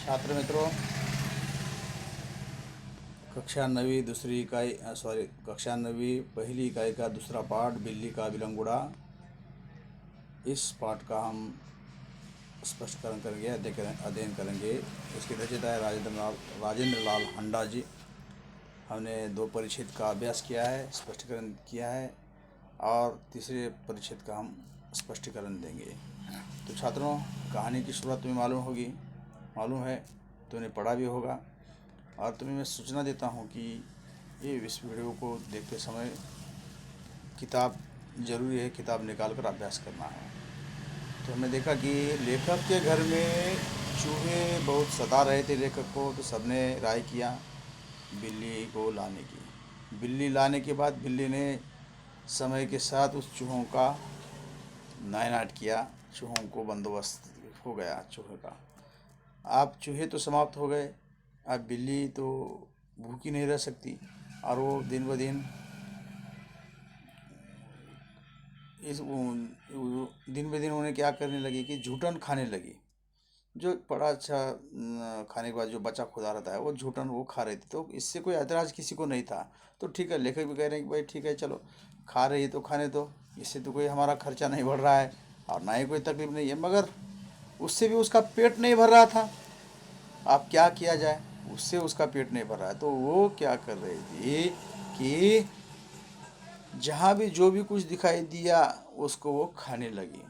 छात्र मित्रों, कक्षा 9वीं दूसरी इकाई कक्षा 9वीं पहली इकाई का दूसरा पाठ बिल्ली का विलंगुड़ा। इस पाठ का हम स्पष्टीकरण करेंगे, अध्ययन करेंगे। इसके रचयिता है राजेंद्र लाल हंडा जी। हमने 2 परिच्छेद का अभ्यास किया है, स्पष्टीकरण किया है, और तीसरे परिच्छेद का हम स्पष्टीकरण देंगे। तो छात्रों, कहानी की शुरुआत तुम्हें मालूम है, तुमने पढ़ा भी होगा। और तुम्हें मैं सूचना देता हूँ कि ये इस वीडियो को देखते समय किताब ज़रूरी है, किताब निकाल कर अभ्यास करना है। तो हमने देखा कि लेखक के घर में चूहे बहुत सता रहे थे लेखक को, तो सबने राय किया बिल्ली को लाने की। बिल्ली लाने के बाद बिल्ली ने समय के साथ उस चूहों का नायनाट किया। चूहों को बंदोबस्त हो गया चूहे का। अब चूहे तो समाप्त हो गए, अब बिल्ली तो भूखी नहीं रह सकती, और वो दिन ब दिन उन्हें क्या करने लगी कि झूठन खाने लगी। जो बड़ा अच्छा खाने के बाद जो बचा खुदा रहता है, वो झूठन वो खा रही थी। तो इससे कोई ऐतराज़ किसी को नहीं था। तो ठीक है, लेखक भी कह रहे हैं कि भाई ठीक है, चलो खा रही है तो खाने दो, इससे तो कोई हमारा खर्चा नहीं बढ़ रहा है और ना ही कोई तकलीफ नहीं है। मगर उससे भी उसका पेट नहीं भर रहा था। अब क्या किया जाए, उससे उसका पेट नहीं भर रहा है। तो वो क्या कर रही थी कि जहाँ भी जो भी कुछ दिखाई दिया उसको वो खाने लगी।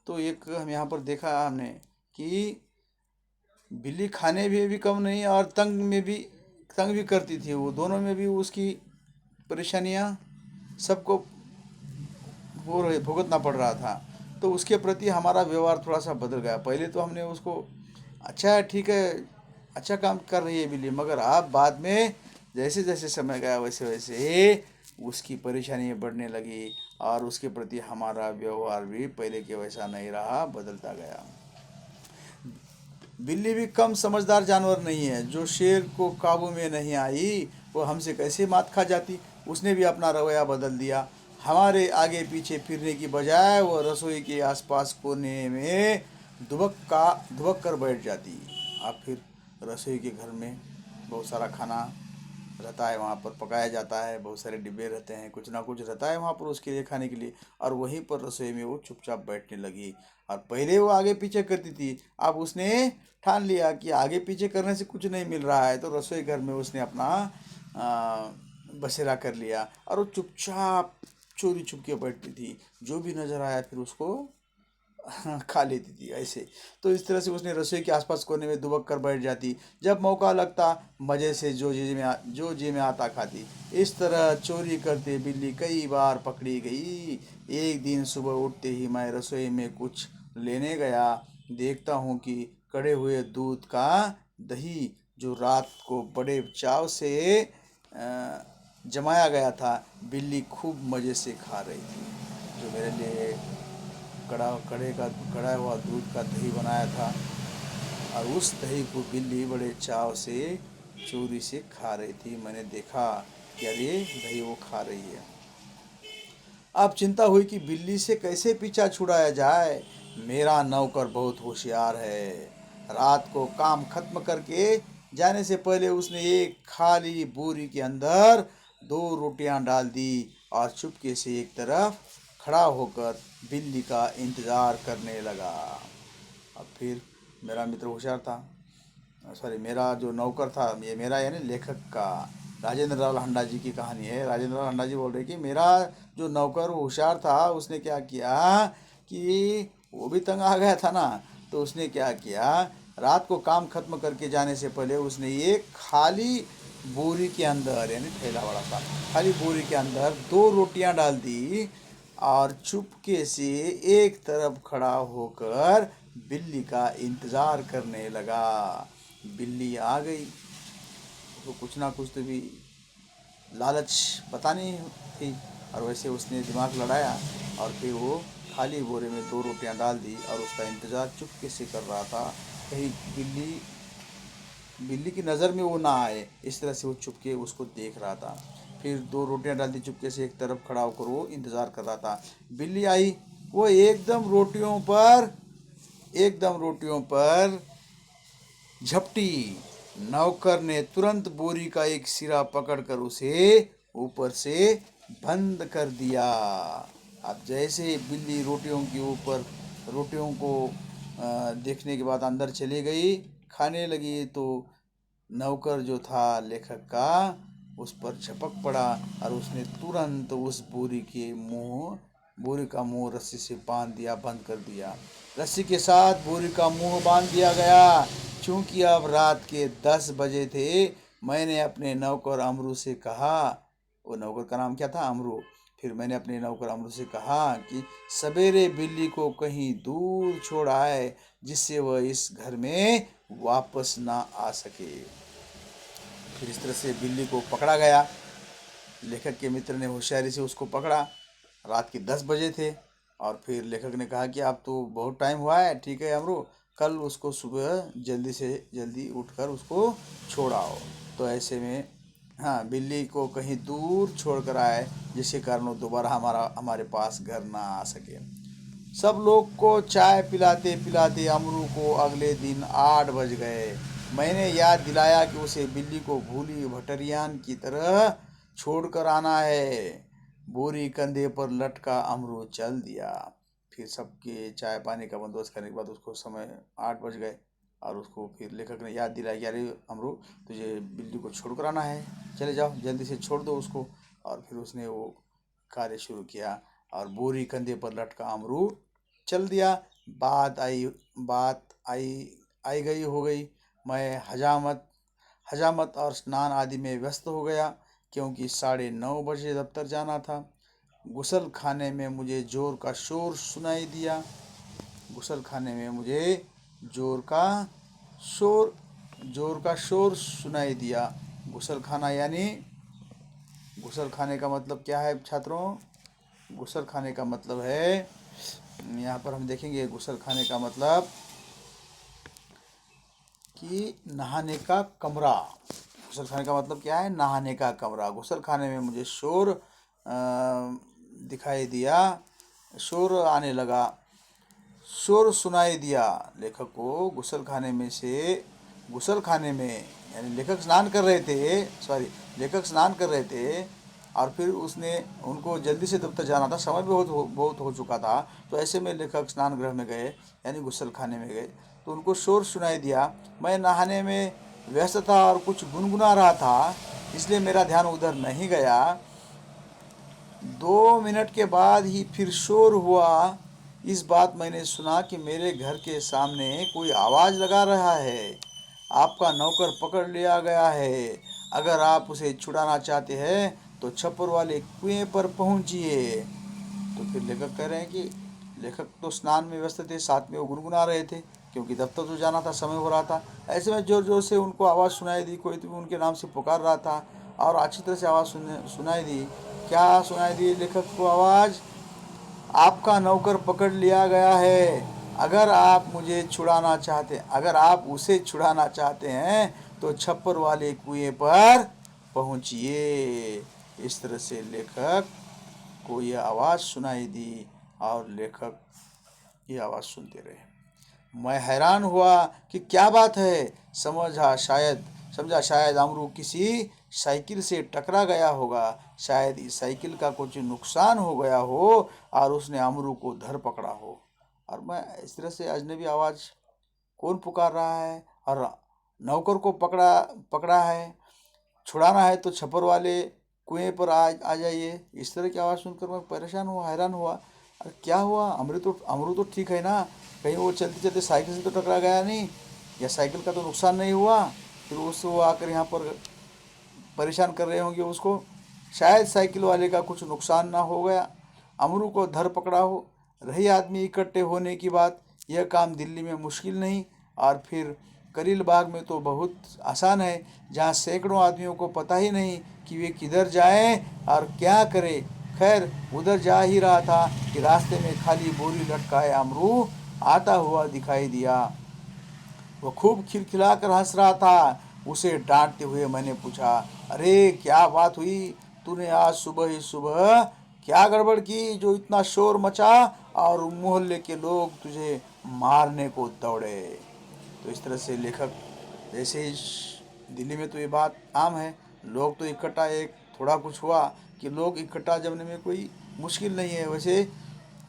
तो एक हम यहाँ पर देखा हमने कि बिल्ली खाने में भी कम नहीं और तंग भी करती थी। वो दोनों में भी उसकी परेशानियाँ सबको भुगतना पड़ रहा था। तो उसके प्रति हमारा व्यवहार थोड़ा सा बदल गया। पहले तो हमने उसको अच्छा है, ठीक है, अच्छा काम कर रही है बिल्ली, मगर अब बाद में जैसे जैसे समय गया वैसे वैसे उसकी परेशानियाँ बढ़ने लगी और उसके प्रति हमारा व्यवहार भी पहले के वैसा नहीं रहा, बदलता गया। बिल्ली भी कम समझदार जानवर नहीं है। जो शेर को काबू में नहीं आई वो हमसे कैसे मात खा जाती। उसने भी अपना रवैया बदल दिया। हमारे आगे पीछे फिरने की बजाय वो रसोई के आसपास कोने में दुबक कर बैठ जाती। अब फिर रसोई के घर में बहुत सारा खाना रहता है, वहाँ पर पकाया जाता है, बहुत सारे डिब्बे रहते हैं, कुछ ना कुछ रहता है वहाँ पर उसके लिए खाने के लिए, और वहीं पर रसोई में वो चुपचाप बैठने लगी। और पहले वो आगे पीछे करती थी, अब उसने ठान लिया कि आगे पीछे करने से कुछ नहीं मिल रहा है, तो रसोई घर में उसने अपना बसेरा कर लिया और वो चुपचाप चोरी छुप के बैठती थी। जो भी नजर आया फिर उसको खा लेती थी ऐसे। तो इस तरह से उसने रसोई के आसपास कोने में दुबक कर बैठ जाती। जब मौका लगता मज़े से जो जी में आता खाती। इस तरह चोरी करते बिल्ली कई बार पकड़ी गई। एक दिन सुबह उठते ही मैं रसोई में कुछ लेने गया। देखता हूँ कि कड़े हुए दूध का दही जो रात को बड़े चाव से जमाया गया था, बिल्ली खूब मज़े से खा रही थी। जो मेरे लिए कड़ा हुआ दूध का दही बनाया था, और उस दही को बिल्ली बड़े चाव से चोरी से खा रही थी। मैंने देखा कि अरे दही वो खा रही है। अब चिंता हुई कि बिल्ली से कैसे पीछा छुड़ाया जाए। मेरा नौकर बहुत होशियार है। रात को काम खत्म करके जाने से पहले उसने एक खाली बोरी के अंदर 2 रोटियां डाल दी और चुपके से एक तरफ खड़ा होकर बिल्ली का इंतज़ार करने लगा। अब फिर मेरा मित्र होशियार था, सॉरी मेरा जो नौकर था, ये मेरा यानी लेखक का राजेंद्र लाल हंडा जी की कहानी है। राजेंद्र लाल हंडा जी बोल रहे कि मेरा जो नौकर वो होशियार था, उसने क्या किया कि वो भी तंग आ गया था ना, तो उसने क्या किया, रात को काम खत्म करके जाने से पहले उसने एक खाली बोरी के अंदर, यानी थैला बड़ा सा खाली बोरी के अंदर 2 रोटियां डाल दी और चुपके से एक तरफ खड़ा होकर बिल्ली का इंतज़ार करने लगा। बिल्ली आ गई तो कुछ ना कुछ तो भी लालच बतानी थी, और वैसे उसने दिमाग लड़ाया और फिर वो खाली बोरे में 2 रोटियां डाल दी और उसका इंतज़ार चुपके से कर रहा था, कहीं बिल्ली की नज़र में वो ना आए। इस तरह से वो चुपके उसको देख रहा था। फिर 2 रोटियां डाल दी चुपके से, एक तरफ खड़ा होकर वो इंतज़ार कर रहा था। बिल्ली आई, वो एकदम रोटियों पर झपटी। नौकर ने तुरंत बोरी का एक सिरा पकड़कर उसे ऊपर से बंद कर दिया। अब जैसे बिल्ली रोटियों को देखने के बाद अंदर चली गई, खाने लगी, तो नौकर जो था लेखक का उस पर झपक पड़ा और उसने तुरंत उस बोरी का मुंह रस्सी से बंद कर दिया। रस्सी के साथ बोरी का मुंह बांध दिया गया। चूंकि अब रात के 10 बजे थे, मैंने अपने नौकर अमरू से कहा, वो नौकर का नाम क्या था? अमरू। फिर मैंने अपने नौकर अमरू से कहा कि सवेरे बिल्ली को कहीं दूर छोड़ आए, जिससे वह इस घर में वापस ना आ सके। फिर इस तरह से बिल्ली को पकड़ा गया। लेखक के मित्र ने होशियारी से उसको पकड़ा। रात के 10 बजे थे और फिर लेखक ने कहा कि अब तो बहुत टाइम हुआ है, ठीक है अमरू, कल उसको सुबह जल्दी से जल्दी उठकर उसको छोड़ आओ। तो ऐसे में हाँ, बिल्ली को कहीं दूर छोड़ कर आए, जिसके कारण वो दोबारा हमारे पास घर ना आ सके। सब लोग को चाय पिलाते पिलाते अमरू को अगले दिन 8 बज गए। मैंने याद दिलाया कि उसे बिल्ली को भूली भटरियान की तरह छोड़कर आना है। बोरी कंधे पर लटका अमरू चल दिया। फिर सबके चाय पानी का बंदोबस्त करने के बाद उसको समय 8 बज गए और उसको फिर लेखक ने याद दिलाया कि अरे अमरू, तुझे बिल्ली को छोड़कर आना है, चले जाओ, जल्दी से छोड़ दो उसको। और फिर उसने वो कार्य शुरू किया और बोरी कंधे पर लटका अमरू चल दिया। बात आई गई हो गई। मैं हजामत और स्नान आदि में व्यस्त हो गया, क्योंकि 9:30 बजे दफ्तर जाना था। गुसल खाने में मुझे जोर का शोर सुनाई दिया। गुसल खाने में मुझे जोर का शोर सुनाई दिया। गुसल खाना यानी, गुसल खाने का मतलब क्या है छात्रों? गुसल खाने का मतलब है, यहाँ पर हम देखेंगे, गुसल खाने का मतलब कि नहाने का कमरा। गुसल खाने का मतलब क्या है? नहाने का कमरा। गुसल खाने में मुझे शोर दिखाई दिया, शोर आने लगा, शोर सुनाई दिया। लेखक को गुसल खाने में यानी लेखक स्नान कर रहे थे और फिर उनको जल्दी से दफ्तर जाना था, समय भी बहुत हो चुका था। तो ऐसे में लेखक स्नान गृह में गए यानी गुसल खाने में गए, तो उनको शोर सुनाई दिया। मैं नहाने में व्यस्त था और कुछ गुनगुना रहा था, इसलिए मेरा ध्यान उधर नहीं गया। 2 मिनट के बाद ही फिर शोर हुआ। इस बात मैंने सुना कि मेरे घर के सामने कोई आवाज़ लगा रहा है, आपका नौकर पकड़ लिया गया है। अगर आप उसे छुड़ाना चाहते हैं तो छप्पर वाले कुएं पर पहुंचिए। तो फिर लेखक कह रहे हैं कि लेखक तो स्नान में व्यस्त थे, साथ में वो गुनगुना रहे थे, क्योंकि दफ्तर तो जाना था, समय हो रहा था। ऐसे में जोर जोर से उनको आवाज़ सुनाई दी, कोई तो उनके नाम से पुकार रहा था और अच्छी तरह से आवाज़ सुनाई दी। क्या सुनाई दी लेखक को आवाज़? आपका नौकर पकड़ लिया गया है। अगर आप उसे छुड़ाना चाहते हैं तो छप्पर वाले कुएं पर पहुंचिए। इस तरह से लेखक को यह आवाज़ सुनाई दी और लेखक ये आवाज़ सुनते रहे। मैं हैरान हुआ कि क्या बात है। समझा शायद अमरू किसी साइकिल से टकरा गया होगा। शायद इस साइकिल का कुछ नुकसान हो गया हो और उसने अमरू को धर पकड़ा हो। और मैं इस तरह से अजनबी आवाज़, कौन पुकार रहा है और नौकर को पकड़ा है, छुड़ाना है तो छप्पर वाले कुएं पर आ जाइए। इस तरह की आवाज़ सुनकर मैं परेशान हुआ, हैरान हुआ। अरे क्या हुआ? अमरू तो ठीक है ना, कहीं वो चलते चलते साइकिल से तो टकरा गया नहीं, या साइकिल का तो नुकसान नहीं हुआ? फिर वो आकर यहाँ पर परेशान कर रहे होंगे उसको। शायद साइकिल वाले का कुछ नुकसान ना हो गया, अमरू को धर पकड़ा हो। रही आदमी इकट्ठे होने की बात, यह काम दिल्ली में मुश्किल नहीं, और फिर करील बाग में तो बहुत आसान है, जहाँ सैकड़ों आदमियों को पता ही नहीं कि वे किधर जाएं और क्या करें। खैर, उधर जा ही रहा था कि रास्ते में खाली बोरी लटकाए अमरू आता हुआ दिखाई दिया। वो खूब खिलखिलाकर हंस रहा था। उसे डांटते हुए मैंने पूछा, अरे क्या बात हुई? तूने आज सुबह ही सुबह क्या गड़बड़ की जो इतना शोर मचा और मोहल्ले के लोग तुझे मारने को दौड़े? तो इस तरह से लेखक जैसे ही दिल्ली में तो ये बात आम है, लोग तो इकट्ठा, एक थोड़ा कुछ हुआ कि लोग इकट्ठा जमने में कोई मुश्किल नहीं है, वैसे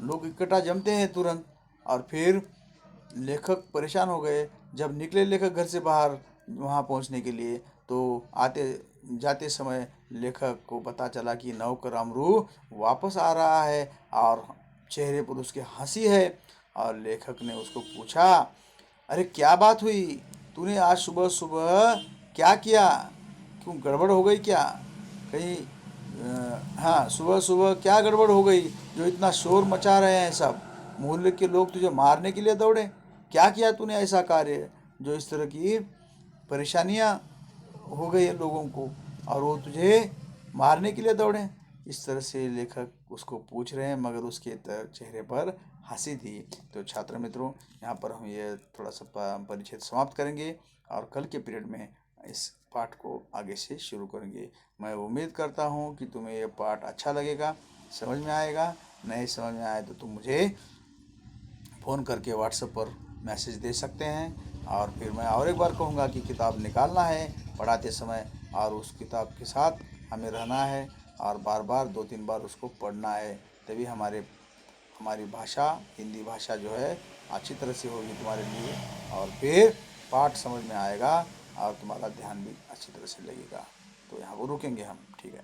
लोग इकट्ठा जमते हैं तुरंत। और फिर लेखक परेशान हो गए, जब निकले लेखक घर से बाहर वहाँ पहुँचने के लिए, तो आते जाते समय लेखक को पता चला कि नौकर अमरू वापस आ रहा है और चेहरे पर उसके हंसी है। और लेखक ने उसको पूछा, अरे क्या बात हुई, तूने आज सुबह सुबह क्या किया, क्यों गड़बड़ हो गई क्या कहीं? हाँ, सुबह सुबह क्या गड़बड़ हो गई जो इतना शोर मचा रहे हैं सब, मोहल्ले के लोग तुझे मारने के लिए दौड़े? क्या किया तूने ऐसा कार्य जो इस तरह की परेशानियां हो गई है लोगों को, और वो तुझे मारने के लिए दौड़े? इस तरह से लेखक उसको पूछ रहे हैं, मगर उसके चेहरे पर हंसी थी। तो छात्र मित्रों, यहाँ पर हम ये थोड़ा सा परिचय समाप्त करेंगे और कल के पीरियड में इस पाठ को आगे से शुरू करेंगे। मैं उम्मीद करता हूँ कि तुम्हें ये पाठ अच्छा लगेगा, समझ में आएगा। नहीं समझ में आए तो तुम मुझे फ़ोन करके व्हाट्सएप पर मैसेज दे सकते हैं। और फिर मैं और एक बार कहूँगा कि किताब निकालना है पढ़ाते समय, और उस किताब के साथ हमें रहना है, और बार बार 2-3 बार उसको पढ़ना है, तभी हमारी भाषा, हिंदी भाषा जो है अच्छी तरह से होगी तुम्हारे लिए, और फिर पाठ समझ में आएगा और तुम्हारा ध्यान भी अच्छी तरह से लगेगा। तो यहाँ पर रुकेंगे हम, ठीक है।